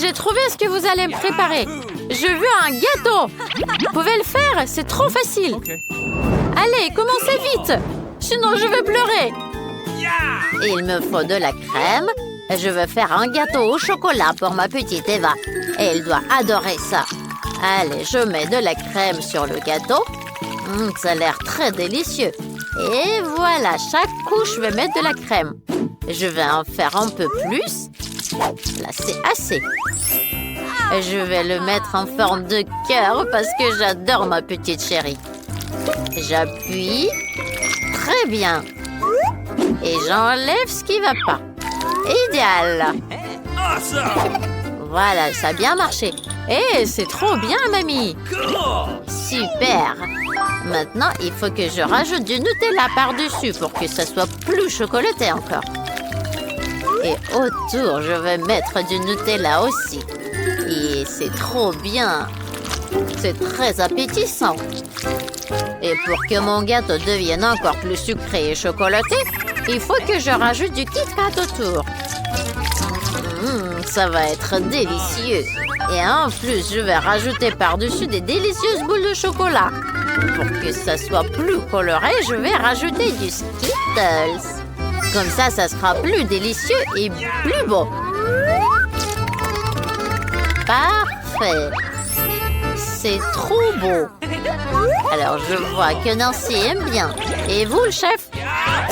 j'ai trouvé ce que vous allez me préparer. Je veux un gâteau. Vous pouvez le faire, c'est trop facile. Allez, commencez vite. Sinon, je vais pleurer. Il me faut de la crème. Je veux faire un gâteau au chocolat pour ma petite Eva. Et elle doit adorer ça. Allez, je mets de la crème sur le gâteau. Ça a l'air très délicieux. Et voilà, chaque couche, je vais mettre de la crème. Je vais en faire un peu plus. Là, c'est assez. Je vais le mettre en forme de cœur parce que j'adore ma petite chérie. J'appuie. Très bien. Et j'enlève ce qui ne va pas. Idéal. Voilà, ça a bien marché. Et c'est trop bien, mamie. Super. Maintenant, il faut que je rajoute du Nutella par-dessus pour que ça soit plus chocolaté encore. Et autour, je vais mettre du Nutella aussi. Et c'est trop bien. C'est très appétissant. Et pour que mon gâteau devienne encore plus sucré et chocolaté, il faut que je rajoute du Kit Kat autour. Ça va être délicieux. Et en plus, je vais rajouter par-dessus des délicieuses boules de chocolat. Pour que ça soit plus coloré, je vais rajouter du Skittles. Comme ça sera plus délicieux et plus beau. Parfait. C'est trop beau. Alors, je vois que Nancy aime bien. Et vous, le chef?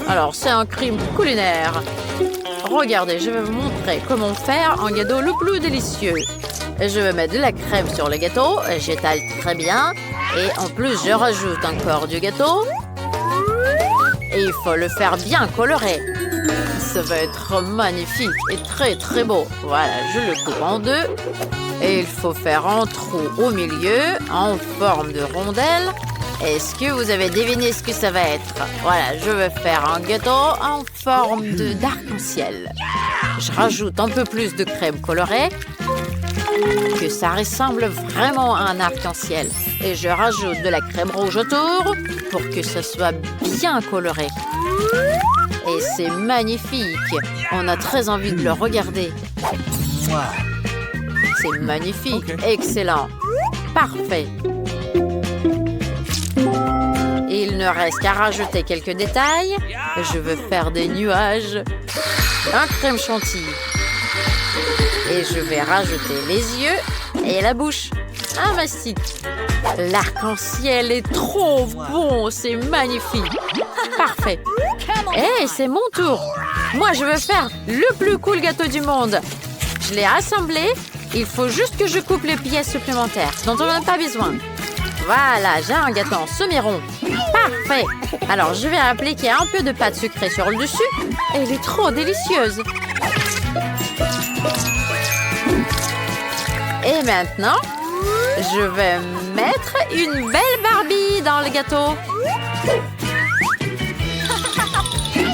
Alors, c'est un crime culinaire. Regardez, je vais vous montrer comment faire un gâteau le plus délicieux. Je vais mettre de la crème sur le gâteau. J'étale très bien. Et en plus, je rajoute encore du gâteau. Et il faut le faire bien coloré. Ça va être magnifique et très très beau. Voilà, je le coupe en deux. Et il faut faire un trou au milieu en forme de rondelle. Est-ce que vous avez deviné ce que ça va être? Voilà, je vais faire un gâteau en forme d'arc-en-ciel. Je rajoute un peu plus de crème colorée. Que ça ressemble vraiment à un arc-en-ciel. Et je rajoute de la crème rouge autour pour que ça soit bien coloré. Et c'est magnifique. On a très envie de le regarder. C'est magnifique. Excellent. Parfait. Il ne reste qu'à rajouter quelques détails. Je veux faire des nuages. Un crème chantilly. Et je vais rajouter les yeux et la bouche. Un mastic. L'arc-en-ciel est trop bon. C'est magnifique. Parfait. Hey, c'est mon tour. Moi, je veux faire le plus cool gâteau du monde. Je l'ai assemblé. Il faut juste que je coupe les pièces supplémentaires dont on n'a pas besoin. Voilà, j'ai un gâteau en semi-rond. Parfait. Alors, je vais appliquer un peu de pâte sucrée sur le dessus. Elle est trop délicieuse. Et maintenant, je vais mettre une belle Barbie dans le gâteau.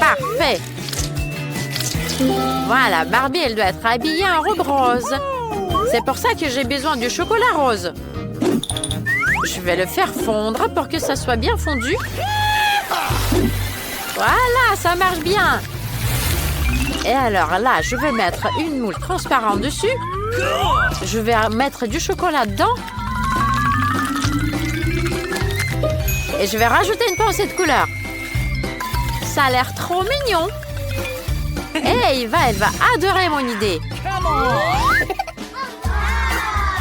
Parfait. Voilà, Barbie, elle doit être habillée en robe rose. C'est pour ça que j'ai besoin du chocolat rose. Je vais le faire fondre pour que ça soit bien fondu. Voilà, ça marche bien. Et alors là, je vais mettre une moule transparente dessus. Je vais mettre du chocolat dedans. Et je vais rajouter une pincée de couleur. Ça a l'air trop mignon. Et elle va adorer mon idée.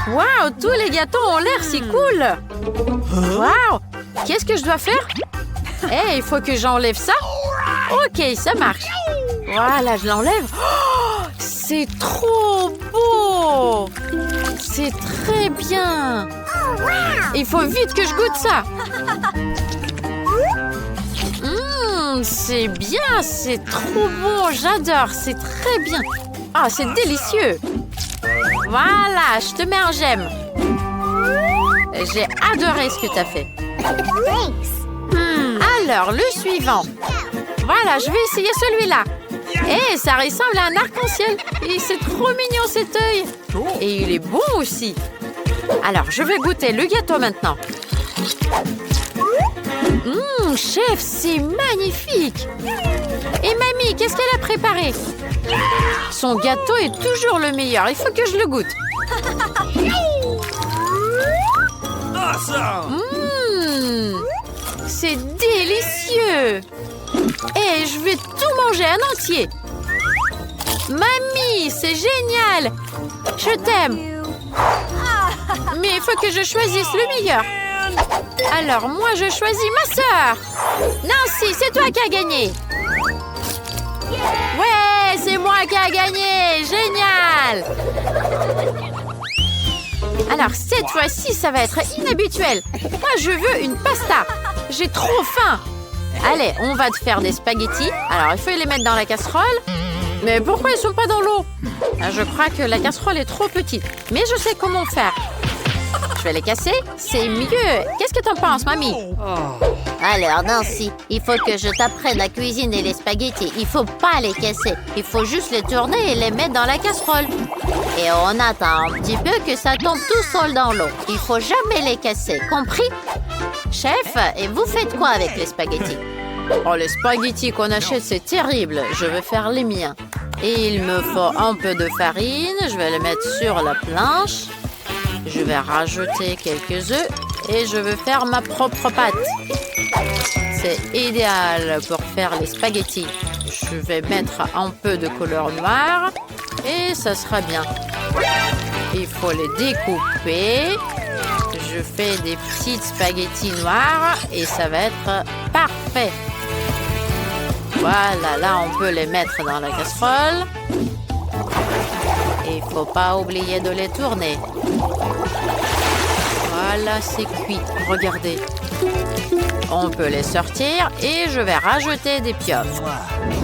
Waouh, tous les gâteaux ont l'air si cool. Waouh, qu'est-ce que je dois faire? Il faut que j'enlève ça. Ok, ça marche. Voilà, je l'enlève. Oh, c'est trop beau. C'est très bien. Il faut vite que je goûte ça. C'est bien, c'est trop bon. J'adore, c'est très bien. Ah, c'est délicieux. Voilà, je te mets un j'aime. J'ai adoré ce que tu as fait. Alors, le suivant. Voilà, je vais essayer celui-là. Et ça ressemble à un arc-en-ciel. Et c'est trop mignon cet œil. Et il est bon aussi. Alors, je vais goûter le gâteau maintenant. Chef, c'est magnifique! Et mamie, qu'est-ce qu'elle a préparé? Son gâteau est toujours le meilleur. Il faut que je le goûte. C'est délicieux! Et je vais tout manger en entier. Mamie, c'est génial! Je t'aime. Mais il faut que je choisisse le meilleur. Alors moi, je choisis ma sœur. Nancy, c'est toi qui as gagné. Ouais, c'est moi qui ai gagné. Génial! Alors cette fois-ci, ça va être inhabituel. Moi, je veux une pasta. J'ai trop faim. Allez, on va te faire des spaghettis. Alors, il faut les mettre dans la casserole. Mais pourquoi ils ne sont pas dans l'eau? Je crois que la casserole est trop petite. Mais je sais comment faire. Je vais les casser. C'est mieux. Qu'est-ce que t'en penses, mamie? Alors, Nancy, il faut que je t'apprenne à cuisiner les spaghettis. Il faut pas les casser. Il faut juste les tourner et les mettre dans la casserole. Et on attend un petit peu que ça tombe tout seul dans l'eau. Il faut jamais les casser. Compris? Chef, et vous faites quoi avec les spaghettis? Oh, les spaghettis qu'on achète, c'est terrible. Je vais faire les miens. Et il me faut un peu de farine. Je vais les mettre sur la planche. Je vais rajouter quelques œufs. Et je vais faire ma propre pâte. C'est idéal pour faire les spaghettis. Je vais mettre un peu de couleur noire. Et ça sera bien. Il faut les découper. Je fais des petites spaghettis noirs. Et ça va être parfait. Voilà, là, on peut les mettre dans la casserole. Et il ne faut pas oublier de les tourner. Voilà, c'est cuit. Regardez. On peut les sortir et je vais rajouter des pieuvres.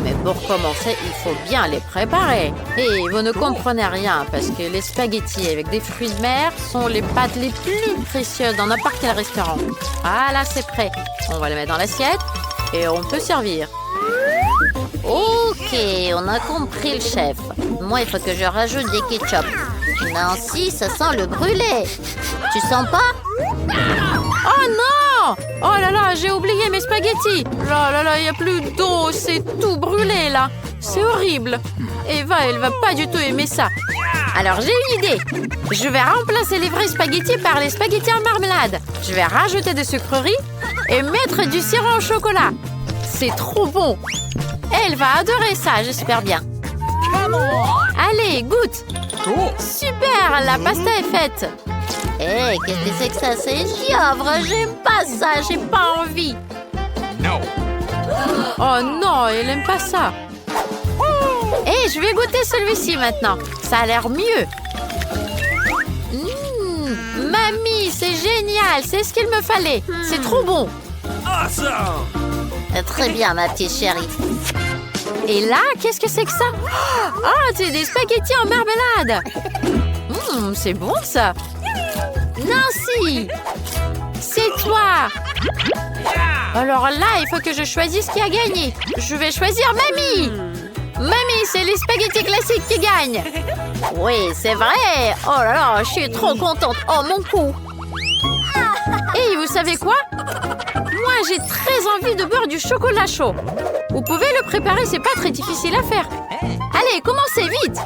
Mais pour commencer, il faut bien les préparer. Et vous ne comprenez rien parce que les spaghettis avec des fruits de mer sont les pâtes les plus précieuses dans n'importe quel restaurant. Voilà, c'est prêt. On va les mettre dans l'assiette et on peut servir. Ok, on a compris le chef. Moi, il faut que je rajoute des ketchup. Nancy, ça sent le brûlé. Tu sens pas? Oh non! Oh là là, j'ai oublié mes spaghettis. Là là là, il n'y a plus d'eau, c'est tout brûlé là. C'est horrible. Eva, elle va pas du tout aimer ça. Alors j'ai une idée. Je vais remplacer les vrais spaghettis par les spaghettis en marmelade. Je vais rajouter des sucreries et mettre du sirop au chocolat. C'est trop bon. Elle va adorer ça, j'espère bien. Allez, goûte. Super, la pasta est faite. Hé, qu'est-ce que c'est que ça? C'est giovre, j'aime pas ça, j'ai pas envie. Oh non, elle aime pas ça. Hé, je vais goûter celui-ci maintenant. Ça a l'air mieux. Mamie, c'est génial, c'est ce qu'il me fallait. C'est trop bon. Très bien, ma petite chérie. Et là, qu'est-ce que c'est que ça? Ah, c'est des spaghettis en marmelade. C'est bon ça. Nancy, c'est toi. Alors là, il faut que je choisisse qui a gagné. Je vais choisir Mamie. Mamie, c'est les spaghettis classiques qui gagnent. Oui, c'est vrai. Oh là là, je suis trop contente. Oh, mon cou. Et vous savez quoi? Moi, j'ai très envie de boire du chocolat chaud. Vous pouvez le préparer, c'est pas très difficile à faire. Allez, commencez vite.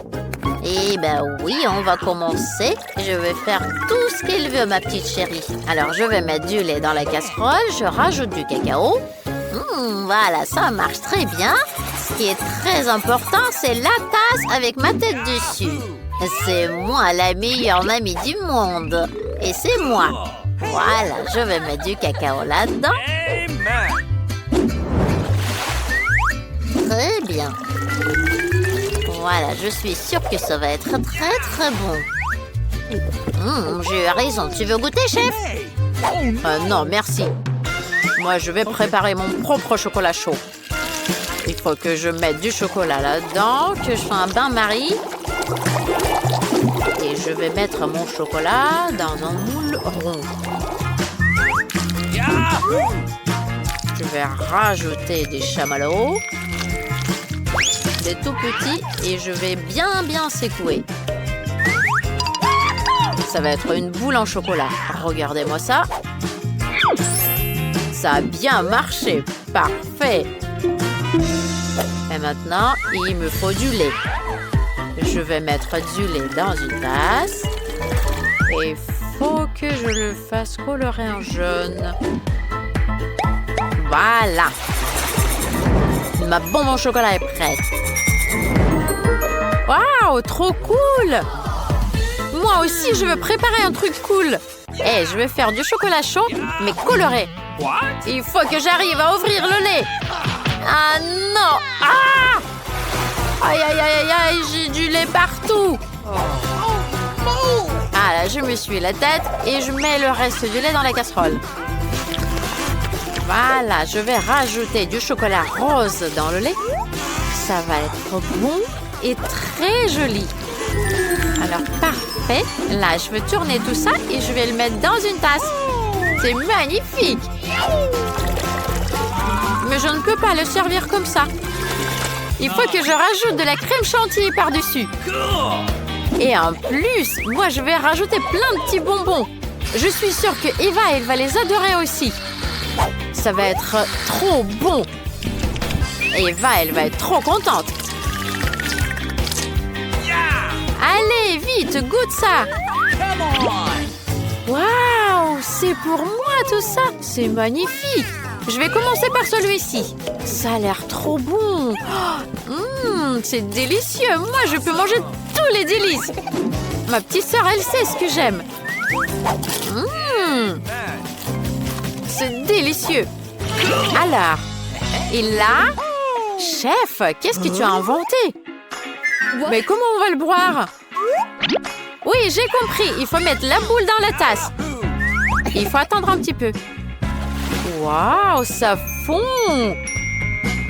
Eh ben oui, on va commencer. Je vais faire tout ce qu'il veut, ma petite chérie. Alors, je vais mettre du lait dans la casserole. Je rajoute du cacao. Voilà, ça marche très bien. Ce qui est très important, c'est la tasse avec ma tête dessus. C'est moi la meilleure mamie du monde. Et c'est moi. Voilà, je vais mettre du cacao là-dedans. Très bien. Voilà, je suis sûre que ça va être très très bon. J'ai eu raison. Tu veux goûter, chef? Non, merci. Moi, je vais préparer mon propre chocolat chaud. Il faut que je mette du chocolat là-dedans, que je fasse un bain-marie. Et je vais mettre mon chocolat dans un moule rond. Je vais rajouter des chamallows. Des tout petits. Et je vais bien secouer. Ça va être une boule en chocolat. Regardez-moi ça. Ça a bien marché. Parfait. Et maintenant, il me faut du lait. Je vais mettre du lait dans une tasse. Et il faut que je le fasse colorer en jaune. Voilà. Ma bombe au chocolat est prête. Waouh, trop cool! Moi aussi, je veux préparer un truc cool. Et je vais faire du chocolat chaud, mais coloré. Il faut que j'arrive à ouvrir le lait. Ah non! Ah! Aïe, aïe, aïe, aïe, aïe, j'ai du lait partout. Ah là, je me suis la tête et je mets le reste du lait dans la casserole. Voilà, je vais rajouter du chocolat rose dans le lait. Ça va être bon et très joli. Alors, parfait. Là, je vais tourner tout ça et je vais le mettre dans une tasse. C'est magnifique. Mais je ne peux pas le servir comme ça. Il faut que je rajoute de la crème chantilly par-dessus. Et en plus, moi, je vais rajouter plein de petits bonbons. Je suis sûre que Eva, elle va les adorer aussi. Ça va être trop bon. Eva, elle va être trop contente. Allez, vite, goûte ça. Waouh, c'est pour moi tout ça. C'est magnifique. Je vais commencer par celui-ci. Ça a l'air trop bon. C'est délicieux. Moi, je peux manger tous les délices. Ma petite sœur, elle sait ce que j'aime. C'est délicieux. Alors, et là, chef, qu'est-ce que tu as inventé? Mais comment on va le boire? Oui, j'ai compris. Il faut mettre la boule dans la tasse. Il faut attendre un petit peu. Waouh, ça fond!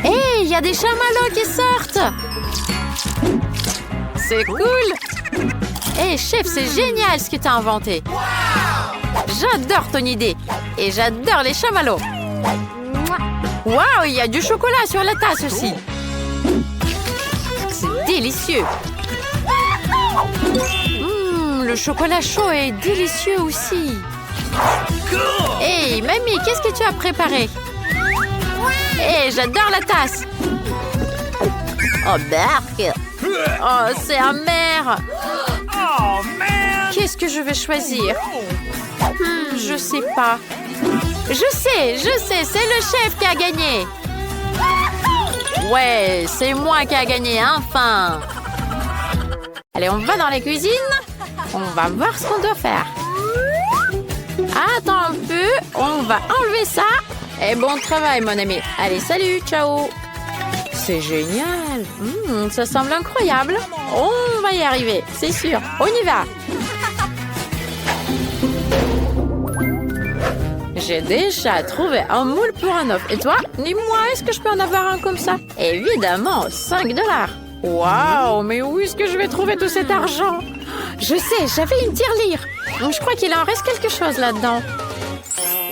Hé, il y a des chamallows qui sortent! C'est cool! Hé, chef, c'est génial ce que tu as inventé! J'adore ton idée! Et j'adore les chamallows! Waouh, il y a du chocolat sur la tasse aussi! C'est délicieux! Le chocolat chaud est délicieux aussi! Hé, mamie, qu'est-ce que tu as préparé? Hé, j'adore la tasse! Oh, barque! Oh, c'est amer! Qu'est-ce que je vais choisir? Je sais pas. Je sais, c'est le chef qui a gagné! Ouais, c'est moi qui a gagné, enfin! Allez, on va dans la cuisine. On va voir ce qu'on doit faire. Attends un peu, on va enlever ça. Et bon travail, mon ami. Allez, salut, ciao. C'est génial. Ça semble incroyable. On va y arriver, c'est sûr. On y va. J'ai déjà trouvé un moule pour un œuf. Et toi, dis-moi, est-ce que je peux en avoir un comme ça? Évidemment, 5 $. Waouh, mais où est-ce que je vais trouver tout cet argent? Je sais, j'avais une tirelire. Donc, je crois qu'il en reste quelque chose là-dedans.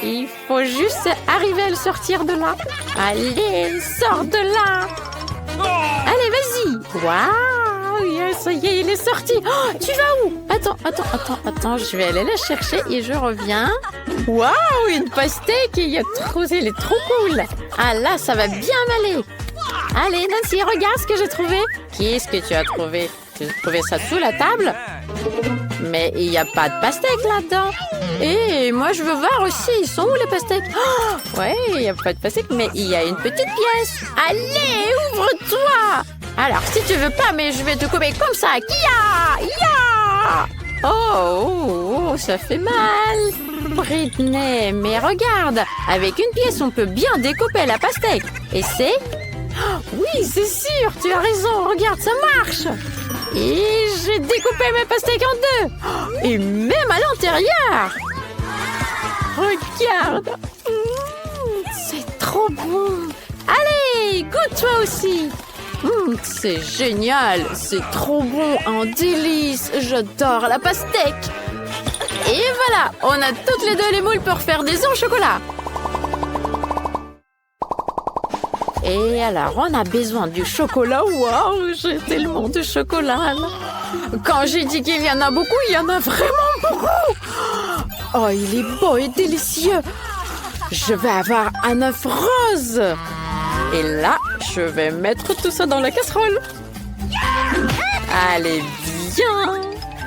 Il faut juste arriver à le sortir de là. Allez, sors de là. Allez, vas-y. Waouh, ça y est, il est sorti. Oh, tu vas où? Attends. Je vais aller la chercher et je reviens. Waouh, une pastèque. Il est trop cool. Ah là, ça va bien m'aller. Allez, Nancy, regarde ce que j'ai trouvé. Qu'est-ce que tu as trouvé? Tu as trouvé ça sous la table? Mais il n'y a pas de pastèque là-dedans. Et moi, je veux voir aussi. Ils sont où les pastèques? Oh, ouais, il n'y a pas de pastèque, mais il y a une petite pièce. Allez, ouvre-toi. Alors, si tu veux pas, mais je vais te couper comme ça. Ya! Oh, ça fait mal. Britney, mais regarde. Avec une pièce, on peut bien découper la pastèque. Et c'est... Oui, c'est sûr, tu as raison. Regarde, ça marche. Et j'ai découpé mes pastèques en 2. Et même à l'intérieur. Regarde. C'est trop bon. Allez, goûte toi aussi. C'est génial. C'est trop bon, un délice. J'adore la pastèque. Et voilà, on a toutes les deux les moules pour faire des œufs au chocolat. Et alors, on a besoin du chocolat. Waouh, j'ai tellement de chocolat, là. Quand j'ai dit qu'il y en a beaucoup, il y en a vraiment beaucoup. Oh, il est beau et délicieux. Je vais avoir un œuf rose. Et là, je vais mettre tout ça dans la casserole. Allez, bien.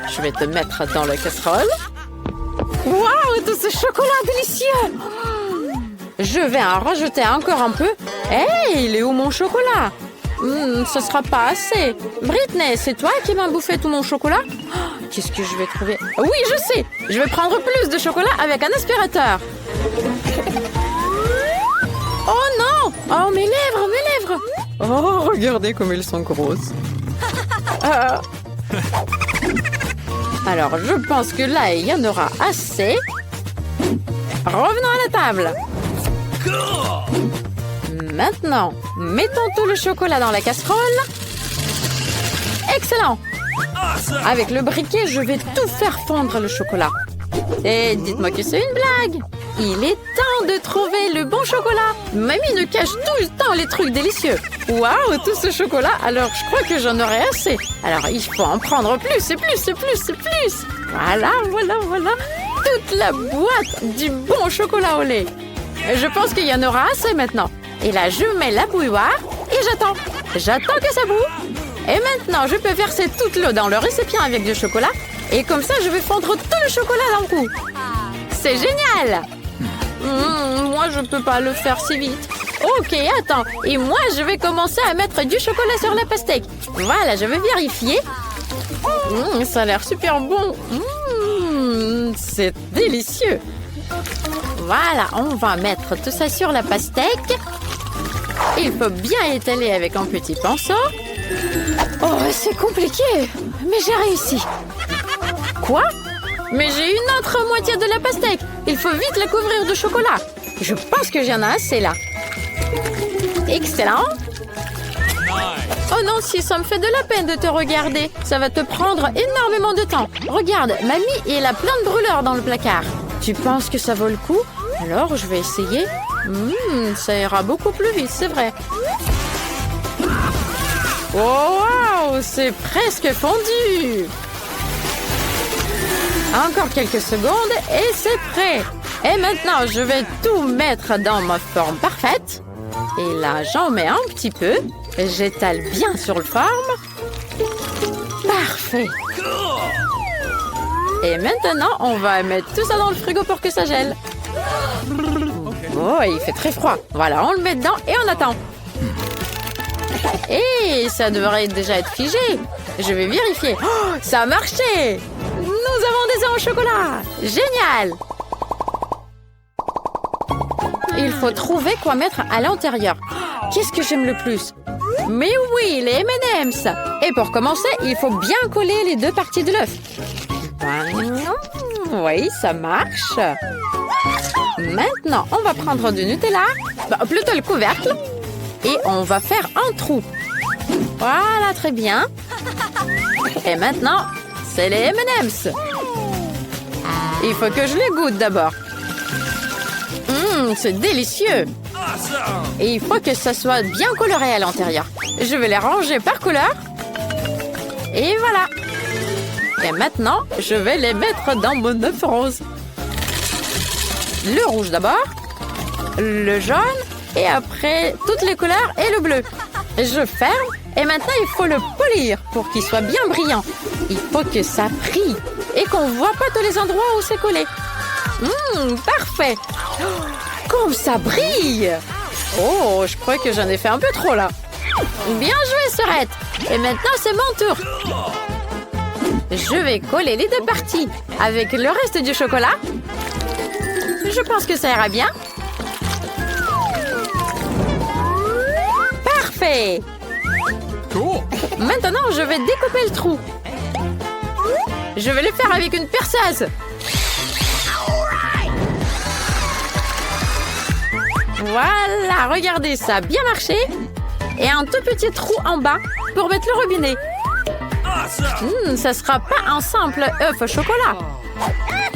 Je vais te mettre dans la casserole. Waouh, tout ce chocolat délicieux. Je vais en rajouter encore un peu. Hey, il est où mon chocolat? Ce sera pas assez. Britney, c'est toi qui m'as bouffé tout mon chocolat? Qu'est-ce que je vais trouver? Oui, je sais. Je vais prendre plus de chocolat avec un aspirateur. Oh non! Oh, mes lèvres! Oh, regardez comme elles sont grosses. Alors, je pense que là, il y en aura assez. Revenons à la table. Maintenant, mettons tout le chocolat dans la casserole. Excellent! Avec le briquet, je vais tout faire fondre le chocolat. Et dites-moi que c'est une blague. Il est temps de trouver le bon chocolat. Mamie nous cache tout le temps les trucs délicieux. Waouh, tout ce chocolat, alors je crois que j'en aurai assez. Alors il faut en prendre plus et plus et plus et plus. Voilà. Toute la boîte du bon chocolat au lait. Je pense qu'il y en aura assez maintenant. Et là, je mets la bouilloire et j'attends. J'attends que ça boue. Et maintenant, je peux verser toute l'eau dans le récipient avec du chocolat. Et comme ça, je vais fondre tout le chocolat d'un coup. C'est génial! Moi, je peux pas le faire si vite. Ok, attends. Et moi, je vais commencer à mettre du chocolat sur la pastèque. Voilà, je vais vérifier. Ça a l'air super bon. C'est délicieux. Voilà, on va mettre tout ça sur la pastèque. Il faut bien étaler avec un petit pinceau. Oh, c'est compliqué. Mais j'ai réussi. Quoi? Mais j'ai une autre moitié de la pastèque. Il faut vite la couvrir de chocolat. Je pense que j'en ai assez là. Excellent. Oh non, si ça me fait de la peine de te regarder. Ça va te prendre énormément de temps. Regarde, mamie, elle a plein de brûleurs dans le placard. Tu penses que ça vaut le coup? Alors, je vais essayer. Ça ira beaucoup plus vite, c'est vrai. Oh, wow, c'est presque fondu. Encore quelques secondes et c'est prêt. Et maintenant, je vais tout mettre dans ma forme parfaite. Et là, j'en mets un petit peu. J'étale bien sur le forme. Parfait. Et maintenant, on va mettre tout ça dans le frigo pour que ça gèle. Oh, il fait très froid. Voilà, on le met dedans et on attend. Et ça devrait déjà être figé. Je vais vérifier. Oh, ça a marché! Nous avons des œufs au chocolat! Génial! Il faut trouver quoi mettre à l'intérieur. Qu'est-ce que j'aime le plus? Mais oui, les M&M's! Et pour commencer, il faut bien coller les deux parties de l'œuf. Oui, ça marche. Maintenant, on va prendre du Nutella, plutôt le couvercle, et on va faire un trou. Voilà, très bien. Et maintenant, c'est les M&M's. Il faut que je les goûte d'abord. C'est délicieux. Et il faut que ça soit bien coloré à l'intérieur. Je vais les ranger par couleur. Et voilà. Et maintenant, je vais les mettre dans mon œuf rose. Le rouge d'abord, le jaune, et après toutes les couleurs et le bleu. Je ferme, et maintenant il faut le polir pour qu'il soit bien brillant. Il faut que ça brille et qu'on ne voit pas tous les endroits où c'est collé. Parfait. Comme ça brille. Oh, je crois que j'en ai fait un peu trop là. Bien joué, Sœurette. Et maintenant, c'est mon tour. Je vais coller les deux parties avec le reste du chocolat. Je pense que ça ira bien. Parfait. Maintenant, je vais découper le trou. Je vais le faire avec une perceuse. Voilà, regardez, ça a bien marché. Et un tout petit trou en bas pour mettre le robinet. Ça sera pas un simple œuf au chocolat.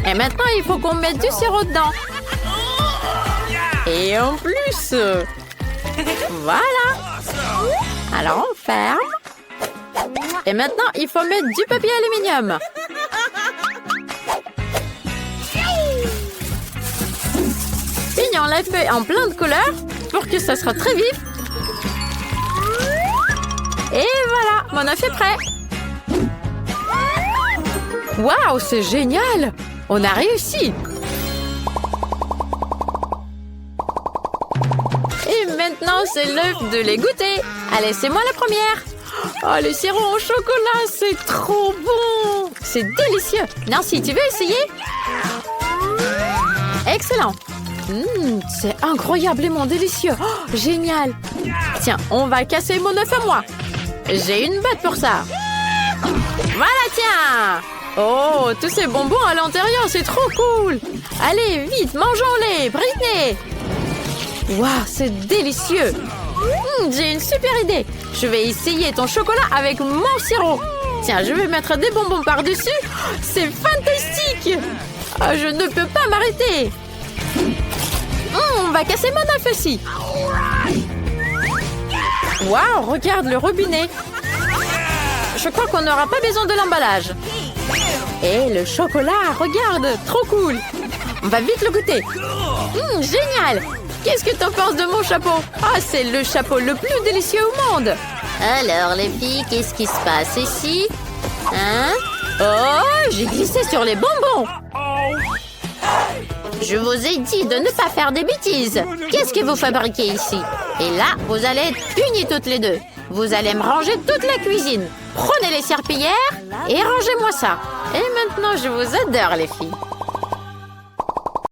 Et maintenant, il faut qu'on mette du sirop dedans. Et en plus, voilà. Alors, on ferme. Et maintenant, il faut mettre du papier aluminium. Peignons la feuille en plein de couleurs pour que ça sera très vif. Et voilà, mon œuf est prêt. Waouh, c'est génial! On a réussi! Et maintenant, c'est l'œuf de les goûter. Allez, c'est moi la première. Oh, le sirop au chocolat, c'est trop bon! C'est délicieux! Nancy, tu veux essayer? Excellent! C'est incroyablement délicieux! Oh, génial! Tiens, on va casser mon œuf à moi! J'ai une botte pour ça! Voilà, tiens! Oh, tous ces bonbons à l'intérieur, c'est trop cool! Allez, vite, mangeons-les! Britney! Waouh, c'est délicieux! J'ai une super idée! Je vais essayer ton chocolat avec mon sirop! Tiens, je vais mettre des bonbons par-dessus! C'est fantastique! Oh, je ne peux pas m'arrêter! On va casser mon œuf aussi! Waouh, regarde le robinet! Je crois qu'on n'aura pas besoin de l'emballage. Et le chocolat, regarde, trop cool. On va vite le goûter. Génial! Qu'est-ce que t'en penses de mon chapeau? Ah, c'est le chapeau le plus délicieux au monde. Alors, les filles, qu'est-ce qui se passe ici? Hein? Oh, j'ai glissé sur les bonbons. Je vous ai dit de ne pas faire des bêtises. Qu'est-ce que vous fabriquez ici? Et là, vous allez être punies toutes les deux. Vous allez me ranger toute la cuisine. Prenez les serpillères et rangez-moi ça. Et maintenant, je vous adore, les filles.